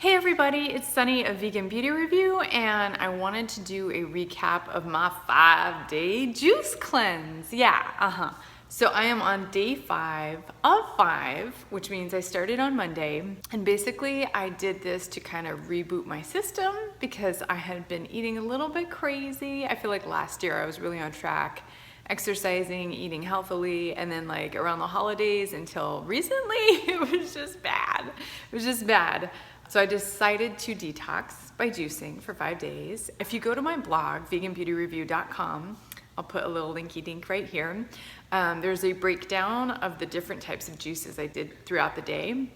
Hey everybody, it's Sunny of Vegan Beauty Review, and I wanted to do a recap of my 5-day juice cleanse. So I am on day 5 of 5, which means I started on Monday. And basically I did this to kind of reboot my system because I had been eating a little bit crazy. I feel like last year I was really on track, exercising, eating healthily, and then like around the holidays until recently, it was just bad. It was just bad. So I decided to detox by juicing for 5 days. If you go to my blog, veganbeautyreview.com, I'll put a little linky dink right here. There's a breakdown of the different types of juices I did throughout the day.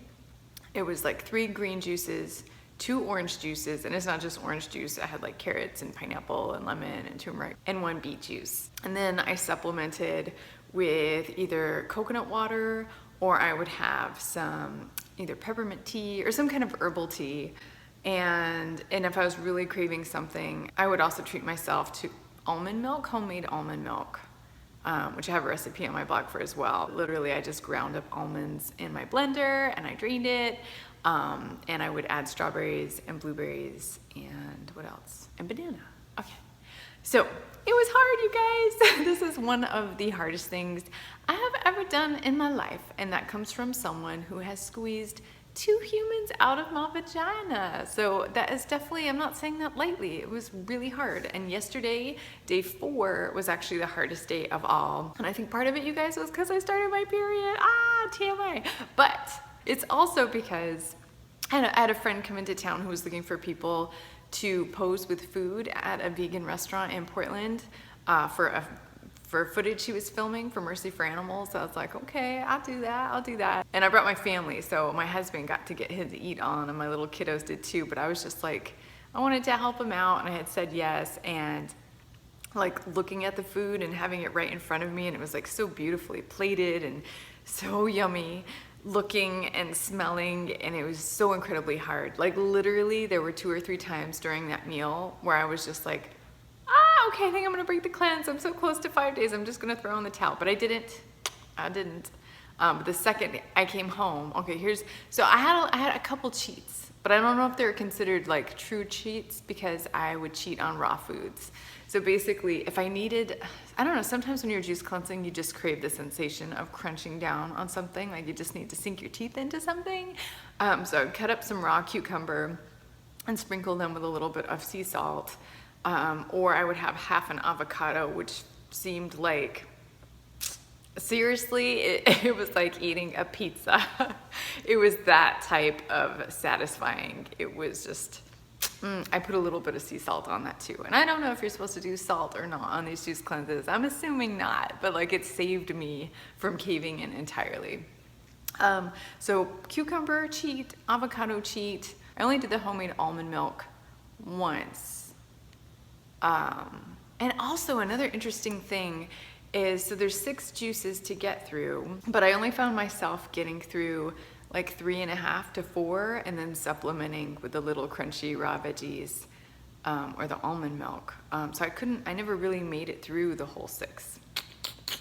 It was like 3 green juices, 2 orange juices, and it's not just orange juice. I had like carrots and pineapple and lemon and turmeric and 1 beet juice. And then I supplemented with either coconut water, or I would have some either peppermint tea or some kind of herbal tea. And if I was really craving something, I would also treat myself to almond milk, homemade almond milk, which I have a recipe on my blog for as well. Literally, I just ground up almonds in my blender and I drained it. And I would add strawberries and blueberries and what else? And banana. Okay. So it was hard, you guys. This is one of the hardest things I have ever done in my life. And that comes from someone who has squeezed 2 humans out of my vagina. So that is definitely, I'm not saying that lightly. It was really hard. And yesterday, day 4, was actually the hardest day of all. And I think part of it, you guys, was because I started my period. TMI. But it's also because I had a friend come into town who was looking for people to pose with food at a vegan restaurant in Portland for footage she was filming for Mercy for Animals. So I was like, okay, I'll do that. And I brought my family, so my husband got to get his eat on and my little kiddos did too, but I was just like, I wanted to help him out and I had said yes, and like looking at the food and having it right in front of me, and it was like so beautifully plated and so yummy looking and smelling, and it was so incredibly hard. Like literally there were 2 or 3 times during that meal where I was just like, okay, I think I'm gonna break the cleanse. I'm so close to 5 days, I'm just gonna throw in the towel. But I didn't. But the second I came home, okay, so I had a couple cheats, but I don't know if they're considered like true cheats because I would cheat on raw foods. So basically, if I needed, I don't know, sometimes when you're juice cleansing, you just crave the sensation of crunching down on something, like you just need to sink your teeth into something. So I'd cut up some raw cucumber and sprinkle them with a little bit of sea salt. Or I would have half an avocado, which seemed like, seriously, it was like eating a pizza. It was that type of satisfying. It was just, I put a little bit of sea salt on that too. And I don't know if you're supposed to do salt or not on these juice cleanses. I'm assuming not, but like it saved me from caving in entirely. So cucumber cheat, avocado cheat. I only did the homemade almond milk once. And also another interesting thing is, so there's 6 juices to get through, but I only found myself getting through like 3.5 to 4 and then supplementing with the little crunchy raw veggies, or the almond milk. So I never really made it through the whole 6.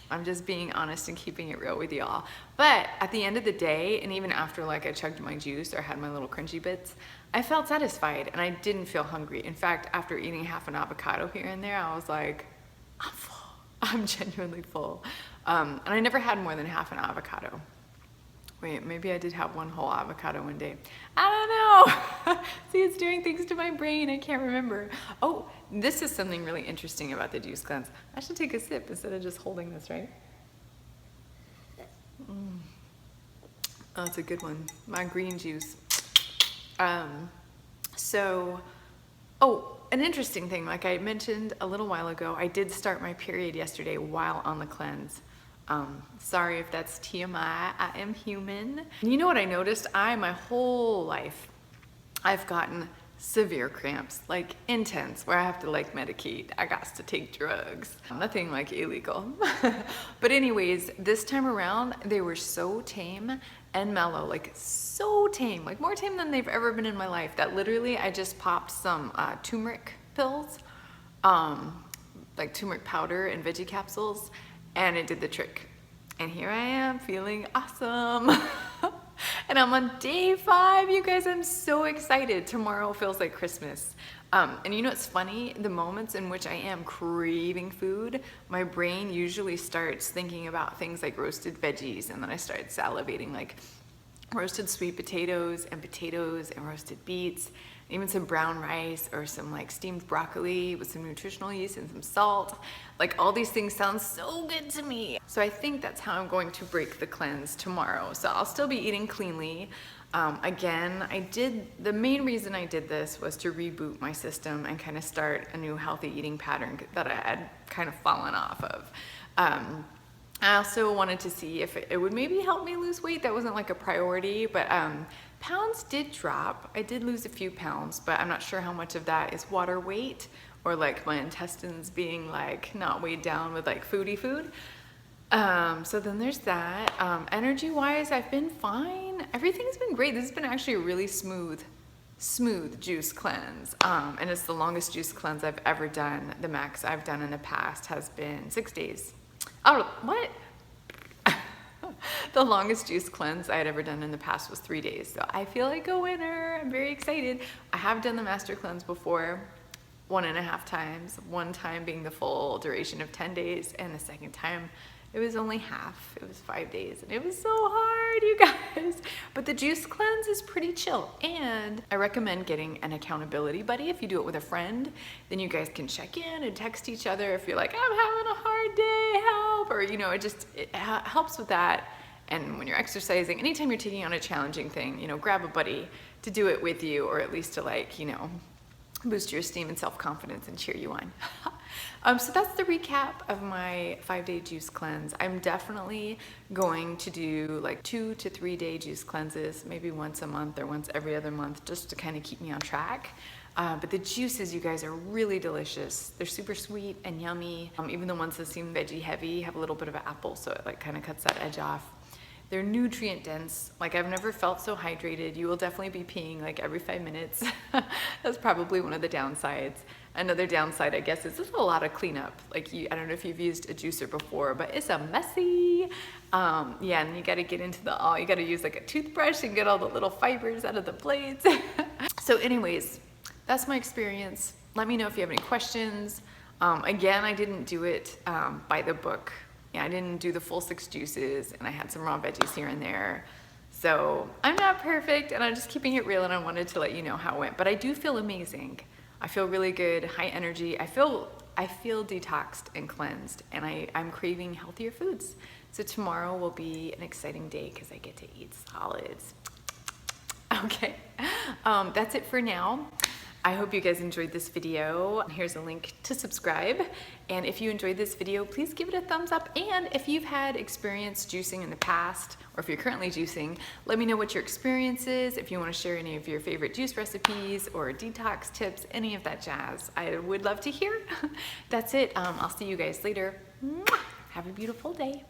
I'm just being honest and keeping it real with y'all. But at the end of the day, and even after like I chugged my juice or had my little crunchy bits, I felt satisfied and I didn't feel hungry. In fact, after eating half an avocado here and there, I was like, I'm full. I'm genuinely full. And I never had more than half an avocado. Wait, maybe I did have 1 whole avocado one day. I don't know. See, it's doing things to my brain. I can't remember. Oh, this is something really interesting about the juice cleanse. I should take a sip instead of just holding this, right? Oh, it's a good one. My green juice. An interesting thing, like I mentioned a little while ago, I did start my period yesterday while on the cleanse. Sorry if that's TMI, I am human. And you know what I noticed? My whole life, I've gotten severe cramps, like intense, where I have to like medicate. I got to take drugs. Nothing like illegal. But anyways, this time around, they were so tame and mellow, like so tame, like more tame than they've ever been in my life, that literally I just popped some turmeric pills, like turmeric powder and veggie capsules, and it did the trick. And here I am feeling awesome. And I'm on day 5, you guys. I'm so excited. Tomorrow feels like Christmas. And you know what's funny? The moments in which I am craving food, my brain usually starts thinking about things like roasted veggies, and then I start salivating like roasted sweet potatoes and roasted beets, even some brown rice or some like steamed broccoli with some nutritional yeast and some salt. Like all these things sound so good to me. So I think that's how I'm going to break the cleanse tomorrow. So I'll still be eating cleanly. Again, the main reason I did this was to reboot my system and kind of start a new healthy eating pattern that I had kind of fallen off of. I also wanted to see if it would maybe help me lose weight. That wasn't like a priority, but pounds did drop. I did lose a few pounds, but I'm not sure how much of that is water weight or like my intestines being like not weighed down with like foodie food. So then there's that. Energy wise, I've been fine. Everything's been great. This has been actually a really smooth juice cleanse. And it's the longest juice cleanse I've ever done. The max I've done in the past has been 6 days. Oh, what? The longest juice cleanse I had ever done in the past was 3 days. So I feel like a winner. I'm very excited. I have done the master cleanse before 1.5 times. One time being the full duration of 10 days, and the second time it was only half. It was 5 days, and it was so hard, you guys. But the juice cleanse is pretty chill, and I recommend getting an accountability buddy. If you do it with a friend, then you guys can check in and text each other if you're like, I'm having a hard day, help, or you know, it helps with that. And when you're exercising, anytime you're taking on a challenging thing, you know, grab a buddy to do it with you, or at least to like, you know, boost your esteem and self-confidence and cheer you on. So that's the recap of my 5-day juice cleanse. I'm definitely going to do like 2 to 3 day juice cleanses, maybe once a month or once every other month, just to kind of keep me on track. But the juices, you guys, are really delicious. They're super sweet and yummy. Even the ones that seem veggie heavy have a little bit of an apple, so it like kind of cuts that edge off. They're nutrient dense. Like I've never felt so hydrated. You will definitely be peeing like every 5 minutes. That's probably one of the downsides. Another downside, I guess, is just a lot of cleanup. Like I don't know if you've used a juicer before, but it's a messy. Yeah, and you gotta get into you gotta use like a toothbrush and get all the little fibers out of the blades. So anyways, that's my experience. Let me know if you have any questions. Again, I didn't do it by the book. Yeah, I didn't do the full 6 juices, and I had some raw veggies here and there. So I'm not perfect, and I'm just keeping it real, and I wanted to let you know how it went. But I do feel amazing. I feel really good, high energy. I feel detoxed and cleansed, and I'm craving healthier foods. So tomorrow will be an exciting day because I get to eat solids. Okay, that's it for now. I hope you guys enjoyed this video. Here's a link to subscribe. And if you enjoyed this video, please give it a thumbs up. And if you've had experience juicing in the past, or if you're currently juicing, let me know what your experience is. If you want to share any of your favorite juice recipes or detox tips, any of that jazz, I would love to hear. That's it. I'll see you guys later. Have a beautiful day.